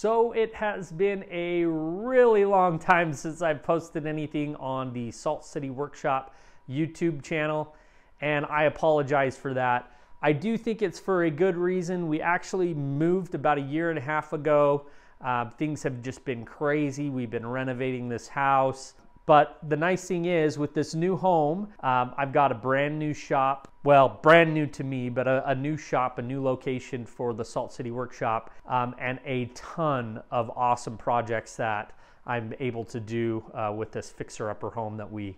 So it has been a really long time since I've posted anything on the Salt City Workshop YouTube channel, and I apologize for that. I do think it's for a good reason. We actually moved about a year and a half ago. Things have just been crazy. We've been renovating this house. But the nice thing is, with this new home, I've got a brand new shop. Well, brand new to me, but a new shop, a new location for the Salt City Workshop, and a ton of awesome projects that I'm able to do with this fixer-upper home that we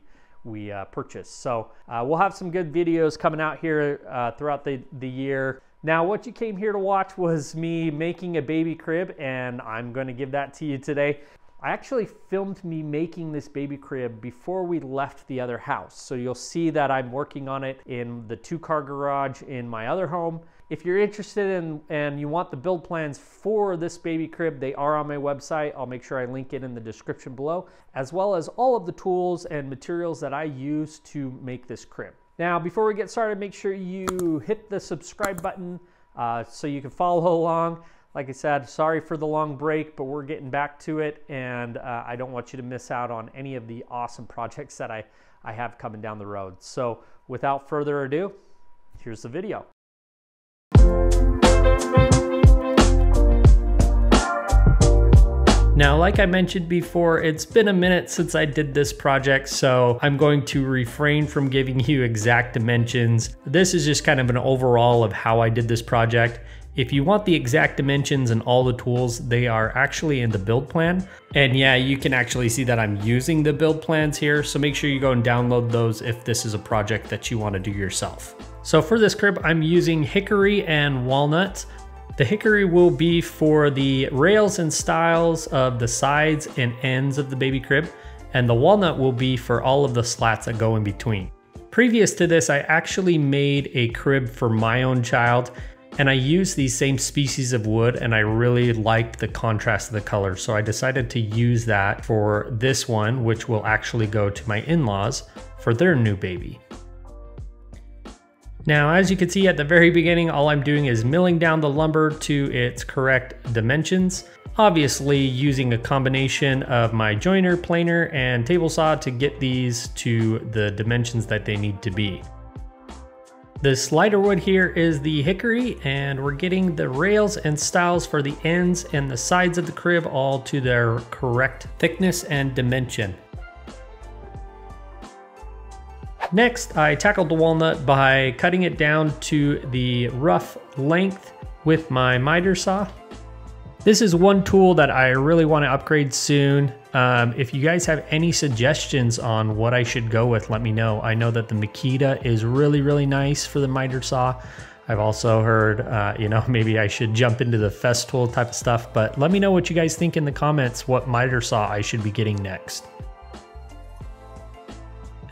purchased. So we'll have some good videos coming out here throughout the year. Now, what you came here to watch was me making a baby crib, and I'm going to give that to you today. I actually filmed me making this baby crib before we left the other house. So you'll see that I'm working on it in the 2-car garage in my other home. If you're interested in and you want the build plans for this baby crib, they are on my website. I'll make sure I link it in the description below, as well as all of the tools and materials that I use to make this crib. Now, before we get started, make sure you hit the subscribe button so you can follow along. Like I said, sorry for the long break, but we're getting back to it, and I don't want you to miss out on any of the awesome projects that I have coming down the road. So without further ado, here's the video. Now, like I mentioned before, it's been a minute since I did this project, so I'm going to refrain from giving you exact dimensions. This is just kind of an overall of how I did this project. If you want the exact dimensions and all the tools, they are actually in the build plan. And yeah, you can actually see that I'm using the build plans here, so make sure you go and download those if this is a project that you want to do yourself. So for this crib, I'm using Hickory and Walnut. The hickory will be for the rails and stiles of the sides and ends of the baby crib, and the walnut will be for all of the slats that go in between. Previous to this, I actually made a crib for my own child, and I used these same species of wood, and I really liked the contrast of the colors, so I decided to use that for this one, which will actually go to my in-laws for their new baby. Now, as you can see at the very beginning, all I'm doing is milling down the lumber to its correct dimensions. Obviously using a combination of my joiner, planer, and table saw to get these to the dimensions that they need to be. This lighter wood here is the hickory, and we're getting the rails and stiles for the ends and the sides of the crib all to their correct thickness and dimension. Next, I tackled the walnut by cutting it down to the rough length with my miter saw. This is one tool that I really want to upgrade soon. If you guys have any suggestions on what I should go with, let me know. I know that the Makita is really nice for the miter saw. I've also heard, maybe I should jump into the Festool type of stuff, but let me know what you guys think in the comments, what miter saw I should be getting next.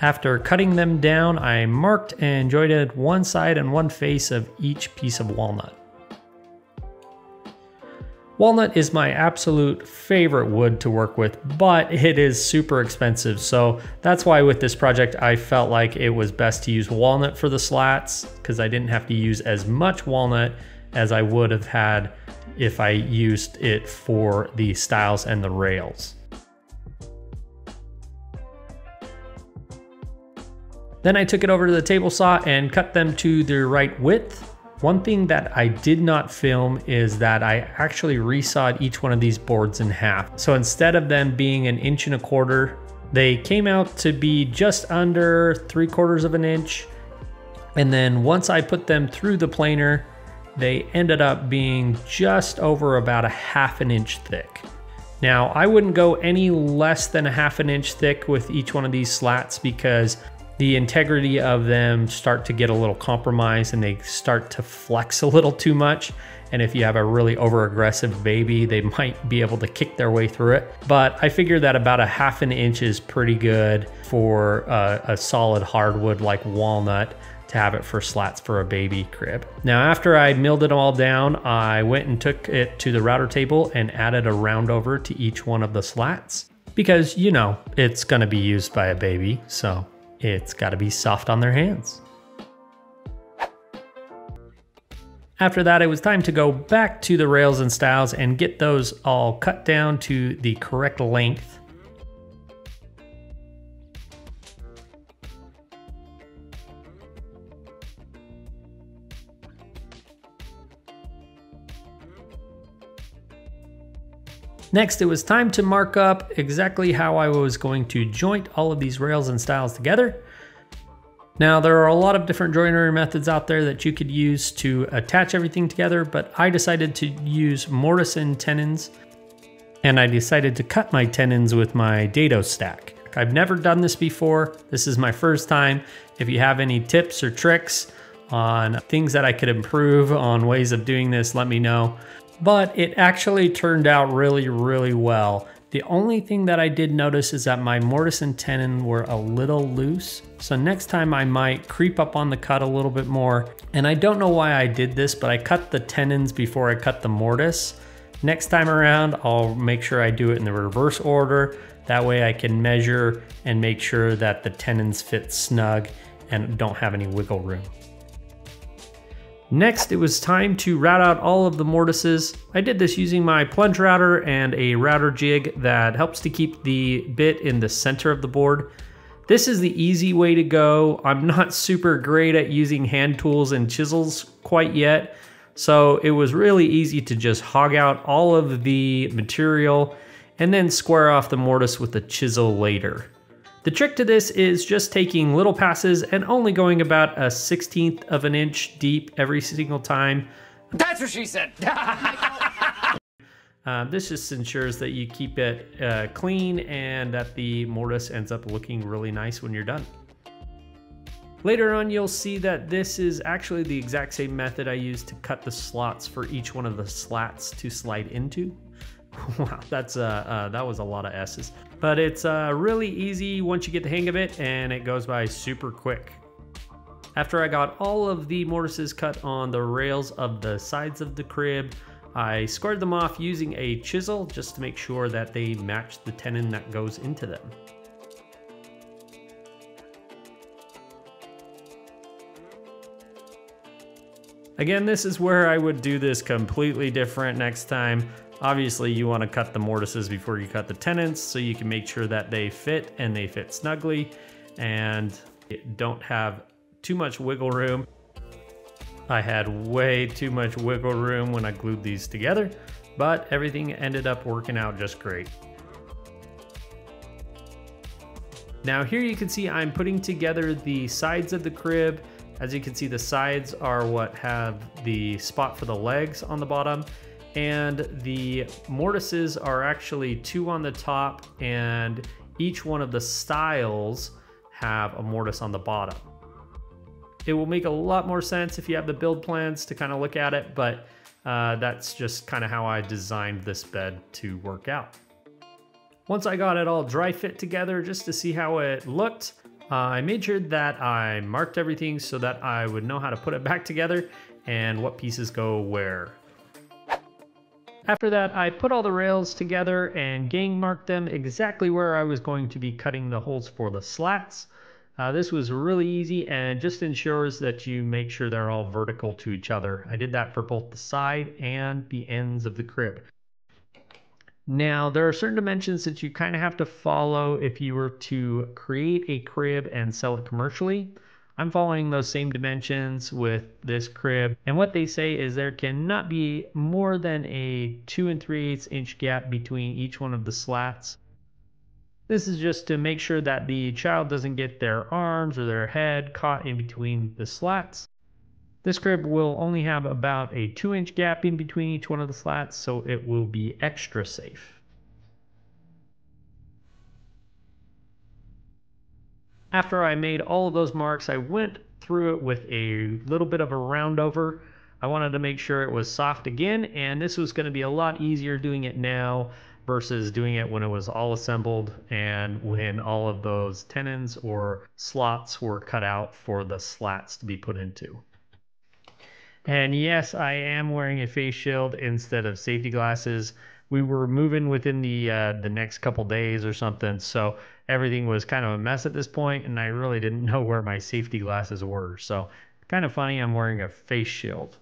After cutting them down, I marked and jointed one side and one face of each piece of walnut. Walnut is my absolute favorite wood to work with, but it is super expensive. So that's why with this project, I felt like it was best to use walnut for the slats, because I didn't have to use as much walnut as I would have had if I used it for the stiles and the rails. Then I took it over to the table saw and cut them to the right width. One thing that I did not film is that I actually resawed each one of these boards in half. So instead of them being 1 1/4 inches, they came out to be just under 3/4 of an inch. And then once I put them through the planer, they ended up being just over about 1/2 inch thick. Now, I wouldn't go any less than 1/2 inch thick with each one of these slats, because the integrity of them start to get a little compromised and they start to flex a little too much. And if you have a really over aggressive baby, they might be able to kick their way through it. But I figured that about 1/2 inch is pretty good for a solid hardwood like walnut to have it for slats for a baby crib. Now, after I milled it all down, I went and took it to the router table and added a round over to each one of the slats, because it's gonna be used by a baby, so it's got to be soft on their hands. After that, it was time to go back to the rails and stiles and get those all cut down to the correct length. Next, it was time to mark up exactly how I was going to joint all of these rails and stiles together. Now, there are a lot of different joinery methods out there that you could use to attach everything together, but I decided to use mortise and tenons, and I decided to cut my tenons with my dado stack. I've never done this before. This is my first time. If you have any tips or tricks on things that I could improve on ways of doing this, let me know. But it actually turned out really, really well. The only thing that I did notice is that my mortise and tenon were a little loose. So next time I might creep up on the cut a little bit more. And I don't know why I did this, but I cut the tenons before I cut the mortise. Next time around, I'll make sure I do it in the reverse order. That way I can measure and make sure that the tenons fit snug and don't have any wiggle room. Next, it was time to route out all of the mortises. I did this using my plunge router and a router jig that helps to keep the bit in the center of the board. This is the easy way to go. I'm not super great at using hand tools and chisels quite yet, so it was really easy to just hog out all of the material and then square off the mortise with a chisel later. The trick to this is just taking little passes and only going about a 1/16 of an inch deep every single time. That's what she said. This just ensures that you keep it clean and that the mortise ends up looking really nice when you're done. Later on, you'll see that this is actually the exact same method I used to cut the slots for each one of the slats to slide into. Wow, that was a lot of S's. But it's really easy once you get the hang of it, and it goes by super quick. After I got all of the mortises cut on the rails of the sides of the crib, I squared them off using a chisel just to make sure that they match the tenon that goes into them. Again, this is where I would do this completely different next time. Obviously, you want to cut the mortises before you cut the tenons so you can make sure that they fit and they fit snugly and don't have too much wiggle room. I had way too much wiggle room when I glued these together, but everything ended up working out just great. Now here you can see I'm putting together the sides of the crib. As you can see, the sides are what have the spot for the legs on the bottom, and the mortises are actually two on the top, and each one of the stiles have a mortise on the bottom. It will make a lot more sense if you have the build plans to kind of look at it, but that's just kind of how I designed this bed to work out. Once I got it all dry fit together just to see how it looked, I made sure that I marked everything so that I would know how to put it back together and what pieces go where. After that, I put all the rails together and gang marked them exactly where I was going to be cutting the holes for the slats. This was really easy and just ensures that you make sure they're all vertical to each other. I did that for both the side and the ends of the crib. Now, there are certain dimensions that you kind of have to follow if you were to create a crib and sell it commercially. I'm following those same dimensions with this crib, and what they say is there cannot be more than a 2 3/8 inch gap between each one of the slats. This is just to make sure that the child doesn't get their arms or their head caught in between the slats. This crib will only have about a 2-inch gap in between each one of the slats, so it will be extra safe. After I made all of those marks, I went through it with a little bit of a round over. I wanted to make sure it was soft again, and this was going to be a lot easier doing it now versus doing it when it was all assembled and when all of those tenons or slots were cut out for the slats to be put into. And yes, I am wearing a face shield instead of safety glasses. We were moving within the next couple days or something, so everything was kind of a mess at this point, and I really didn't know where my safety glasses were. So kind of funny I'm wearing a face shield.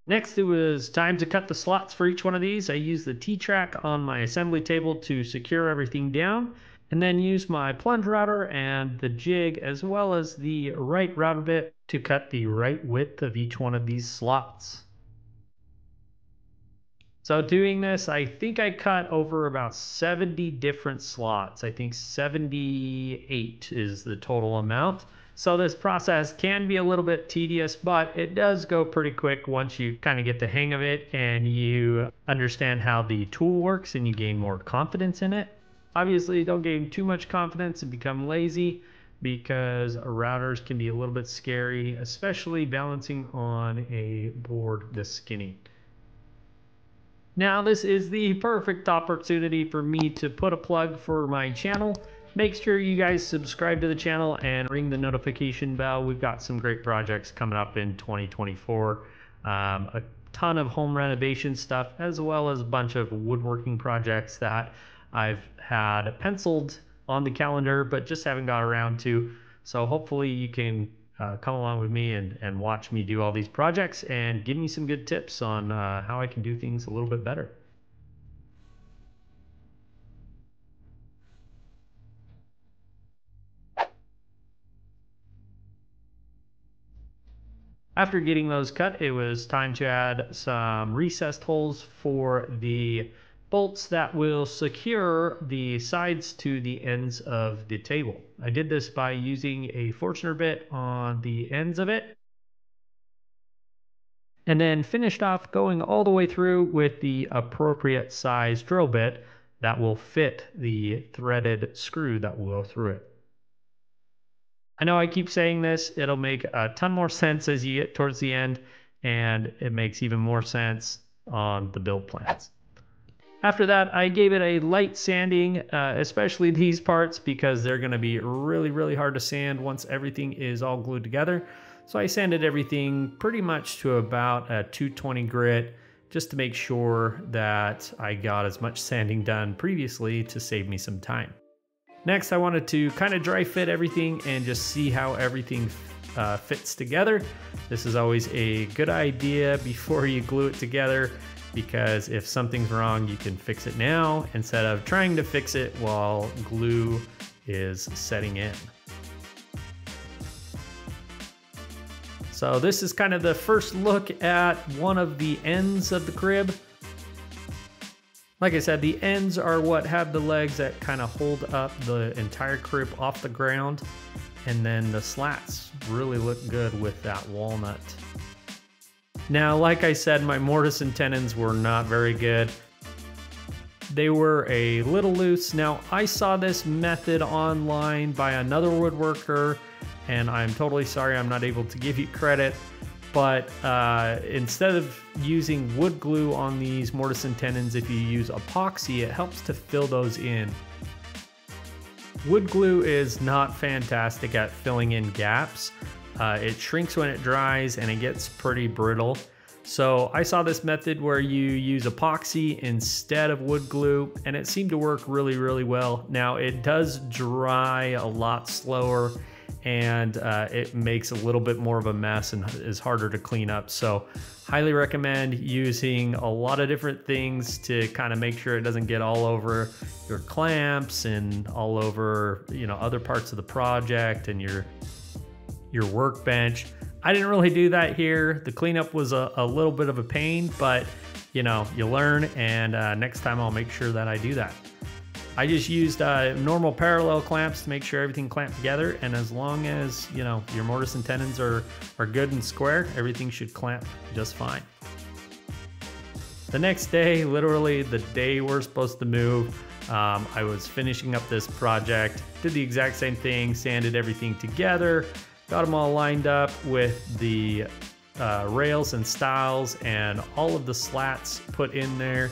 Next, it was time to cut the slots for each one of these. I used the T-track on my assembly table to secure everything down, and then used my plunge router and the jig as well as the right router bit to cut the right width of each one of these slots. So doing this, I think I cut over about 70 different slots. I think 78 is the total amount. So this process can be a little bit tedious, but it does go pretty quick once you kind of get the hang of it and you understand how the tool works and you gain more confidence in it. Obviously, don't gain too much confidence and become lazy because routers can be a little bit scary, especially balancing on a board this skinny. Now this is the perfect opportunity for me to put a plug for my channel. Make sure you guys subscribe to the channel and ring the notification bell. We've got some great projects coming up in 2024. A ton of home renovation stuff, as well as a bunch of woodworking projects that I've had penciled on the calendar, but just haven't got around to. So hopefully you can come along with me and watch me do all these projects and give me some good tips on how I can do things a little bit better. After getting those cut, it was time to add some recessed holes for the bolts that will secure the sides to the ends of the table. I did this by using a Forstner bit on the ends of it, and then finished off going all the way through with the appropriate size drill bit that will fit the threaded screw that will go through it. I know I keep saying this, it'll make a ton more sense as you get towards the end, and it makes even more sense on the build plans. After that, I gave it a light sanding, especially these parts, because they're going to be really, really hard to sand once everything is all glued together. So I sanded everything pretty much to about a 220 grit, just to make sure that I got as much sanding done previously to save me some time. Next, I wanted to kind of dry fit everything and just see how everything fits together. This is always a good idea before you glue it together, because if something's wrong, you can fix it now instead of trying to fix it while glue is setting in. So this is kind of the first look at one of the ends of the crib. Like I said, the ends are what have the legs that kind of hold up the entire crib off the ground. And then the slats really look good with that walnut. Now, like I said, my mortise and tenons were not very good. They were a little loose. Now, I saw this method online by another woodworker, and I'm totally sorry I'm not able to give you credit. But instead of using wood glue on these mortise and tenons, if you use epoxy, it helps to fill those in. Wood glue is not fantastic at filling in gaps. It shrinks when it dries and it gets pretty brittle. So I saw this method where you use epoxy instead of wood glue, and it seemed to work really, really well. Now it does dry a lot slower, and it makes a little bit more of a mess and is harder to clean up. So highly recommend using a lot of different things to kind of make sure it doesn't get all over your clamps and all over, you know, other parts of the project and your workbench. I didn't really do that here. The cleanup was a little bit of a pain, but you know, you learn, and next time I'll make sure that I do that. I just used normal parallel clamps to make sure everything clamped together, and as long as, you know, your mortise and tenons are good and square, everything should clamp just fine. The next day, literally the day we're supposed to move, I was finishing up this project, did the exact same thing, sanded everything together, got them all lined up with the rails and stiles and all of the slats put in there.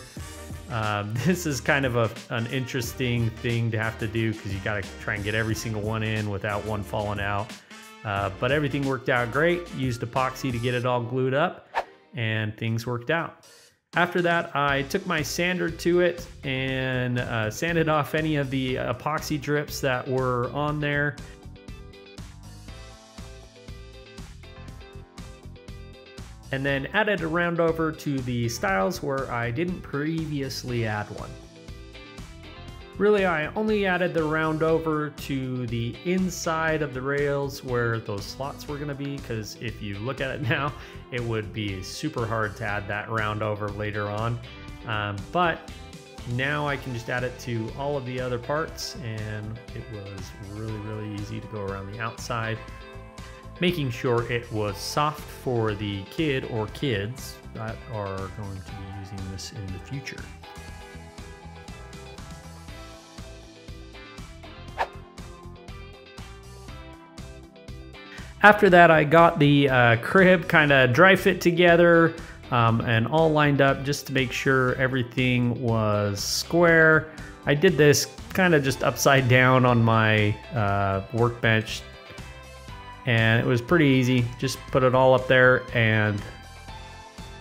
This is kind of an interesting thing to have to do, because you got to try and get every single one in without one falling out. But everything worked out great. Used epoxy to get it all glued up, and things worked out. After that, I took my sander to it and sanded off any of the epoxy drips that were on there. and then added a round over to the stiles where I didn't previously add one. Really, I only added the round over to the inside of the rails where those slots were going to be, because if you look at it now, it would be super hard to add that round over later on. But now I can just add it to all of the other parts, and it was really easy to go around the outside, making sure it was soft for the kid or kids that are going to be using this in the future. After that, I got the crib kind of dry fit together and all lined up just to make sure everything was square. I did this kind of just upside down on my workbench, and it was pretty easy. Just put it all up there and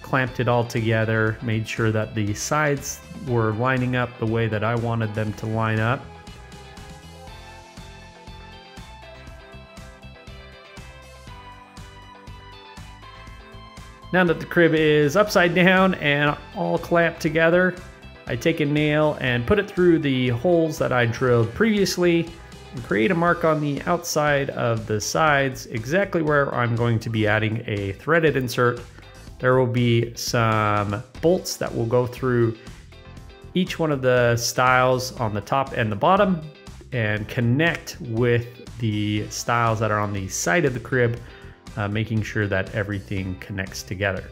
clamped it all together, made sure that the sides were lining up the way that I wanted them to line up. Now that the crib is upside down and all clamped together, I take a nail and put it through the holes that I drilled previously and create a mark on the outside of the sides, exactly where I'm going to be adding a threaded insert. There will be some bolts that will go through each one of the stiles on the top and the bottom and connect with the stiles that are on the side of the crib, making sure that everything connects together.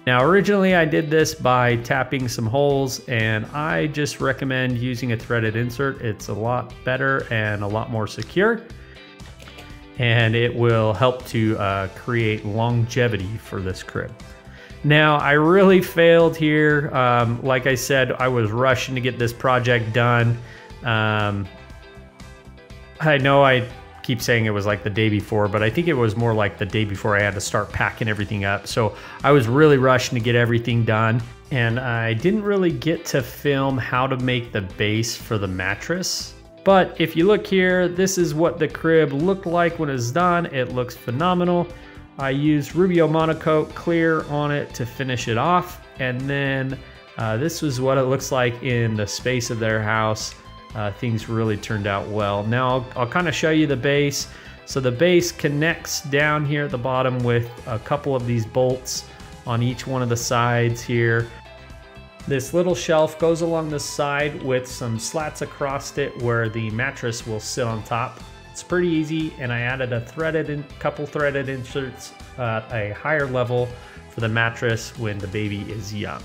Now, originally I did this by tapping some holes, and I just recommend using a threaded insert. It's a lot better and a lot more secure, and it will help to create longevity for this crib. Now, I really failed here. Like I said, I was rushing to get this project done. I know I keep saying it was like the day before, but I think it was more like the day before I had to start packing everything up. So I was really rushing to get everything done, and I didn't really get to film how to make the base for the mattress. But if you look here, this is what the crib looked like when it's done. It looks phenomenal. I used Rubio Monocoat clear on it to finish it off, and then this was what it looks like in the space of their house. Things really turned out well. Now I'll kind of show you the base. So the base connects down here at the bottom with a couple of these bolts on each one of the sides here. This little shelf goes along the side with some slats across it where the mattress will sit on top. It's pretty easy, and I added a couple threaded inserts at a higher level for the mattress when the baby is young.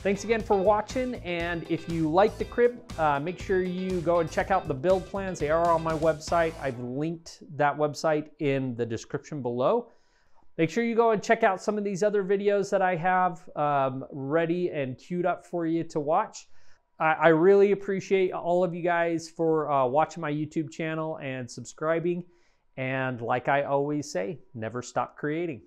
Thanks again for watching, and if you like the crib, make sure you go and check out the build plans. They are on my website. I've linked that website in the description below. Make sure you go and check out some of these other videos that I have ready and queued up for you to watch. I really appreciate all of you guys for watching my YouTube channel and subscribing. And like I always say, never stop creating.